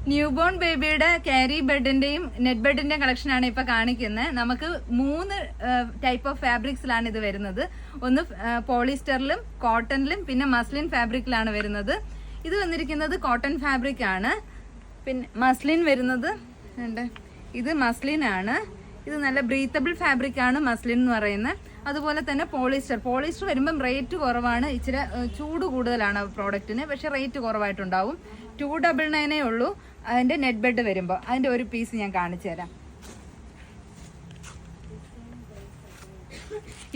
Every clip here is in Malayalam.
ന്യൂ ബോൺ ബേബിയുടെ ക്യാരി ബെഡിന്റെയും നെറ്റ് ബെഡിന്റെയും കളക്ഷനാണ് ഇപ്പൊ കാണിക്കുന്നത്. നമുക്ക് 3 ടൈപ്പ് ഓഫ് ഫാബ്രിക്സിലാണ് ഇത് വരുന്നത്. ഒന്ന് പോളിസ്റ്ററിലും കോട്ടണിലും പിന്നെ മസ്ലിൻ ഫാബ്രിക്കിലാണ് വരുന്നത്. ഇത് വന്നിരിക്കുന്നത് കോട്ടൺ ഫാബ്രിക് ആണ്. പിന്നെ മസ്ലിൻ വരുന്നത് ഇത് മസ്ലിൻ ആണ്. ഇത് നല്ല ബ്രീത്തബിൾ ഫാബ്രിക് ആണ് മസ്ലിൻ എന്ന് പറയുന്നത്. അതുപോലെ തന്നെ പോളിസ്റ്റർ വരുമ്പം റേറ്റ് കുറവാണ്, ഇച്ചിരി ചൂട് കൂടുതലാണ് പ്രോഡക്റ്റിന്, പക്ഷെ റേറ്റ് കുറവായിട്ടുണ്ടാവും. 299 ഉള്ളൂ അതിന്റെ നെറ്റ് ബെഡ് വരുമ്പോൾ. അതിന്റെ ഒരു പീസ് ഞാൻ കാണിച്ചു തരാം.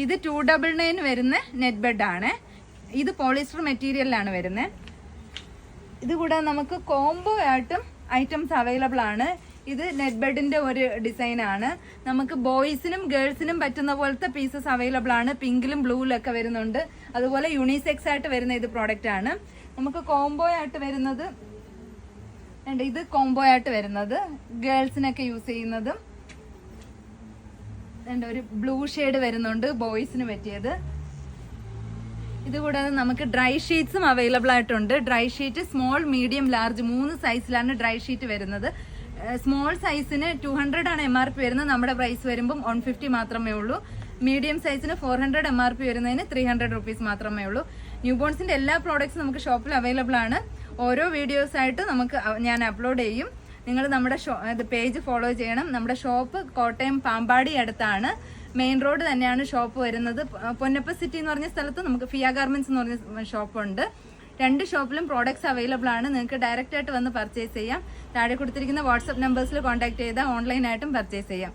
ഇത് 299 വരുന്ന നെറ്റ് ബെഡ് ആണ്. ഇത് പോളിസ്റ്റർ മെറ്റീരിയലിലാണ് വരുന്നത്. ഇത് കൂടാതെ നമുക്ക് കോംബോ ആയിട്ടും ഐറ്റംസ് അവൈലബിൾ ആണ്. ഇത് നെറ്റ് ബെഡിന്റെ ഒരു ഡിസൈൻ ആണ്. നമുക്ക് ബോയ്സിനും ഗേൾസിനും പറ്റുന്ന പോലത്തെ പീസസ് അവൈലബിൾ ആണ്. പിങ്കിലും ബ്ലൂവിലും ഒക്കെ വരുന്നുണ്ട്. അതുപോലെ യൂണിസെക്സ് ആയിട്ട് വരുന്ന ഇത് പ്രോഡക്റ്റ് ആണ്. നമുക്ക് കോംബോ ആയിട്ട് വരുന്നത് ഇത് കോംബോ ആയിട്ട് വരുന്നത് ഗേൾസിനൊക്കെ യൂസ് ചെയ്യുന്നതും ഒരു ബ്ലൂ ഷെയ്ഡ് വരുന്നുണ്ട് ബോയ്സിന് പറ്റിയത്. ഇതുകൂടാതെ നമുക്ക് ഡ്രൈ ഷീറ്റ്സും അവൈലബിൾ ആയിട്ടുണ്ട്. Dry sheet small, medium, large 3 സൈസിലാണ് ഡ്രൈ ഷീറ്റ് വരുന്നത്. സ്മോൾ സൈസിന് 200 ആണ് MRP വരുന്നത്. നമ്മുടെ പ്രൈസ് വരുമ്പം 150 മാത്രമേ ഉള്ളൂ. മീഡിയം സൈസിന് 400 MRP വരുന്നതിന് 300 റുപ്പീസ് മാത്രമേ ഉള്ളൂ. ന്യൂ ബോൺസിന്റെ എല്ലാ പ്രോഡക്ട്സും നമുക്ക് ഷോപ്പിൽ അവൈലബിൾ ആണ്. ഓരോ വീഡിയോസ് ആയിട്ട് ഞാൻ അപ്ലോഡ് ചെയ്യും. നിങ്ങൾ നമ്മുടെ പേജ് ഫോളോ ചെയ്യണം. നമ്മുടെ ഷോപ്പ് കോട്ടയം പാമ്പാടി അടുത്താണ്. മെയിൻ റോഡ് തന്നെയാണ് ഷോപ്പ് വരുന്നത്. പൊന്നപ്പ സിറ്റി എന്ന് പറഞ്ഞ സ്ഥലത്ത് നമുക്ക് ഫിയ ഗാർമെന്റ്സ് എന്ന് പറഞ്ഞ ഷോപ്പുണ്ട്. 2 ഷോപ്പിലും പ്രോഡക്ട്സ് അവൈലബിൾ ആണ്. നിങ്ങൾക്ക് ഡയറക്റ്റ് ആയിട്ട് വന്ന് പർച്ചേസ് ചെയ്യാം. താഴെ കൊടുത്തിരിക്കുന്ന വാട്സ്ആപ്പ് നമ്പേഴ്സിൽ കോൺടാക്ട് ചെയ്താൽ ഓൺലൈനായിട്ടും പർച്ചേസ് ചെയ്യാം.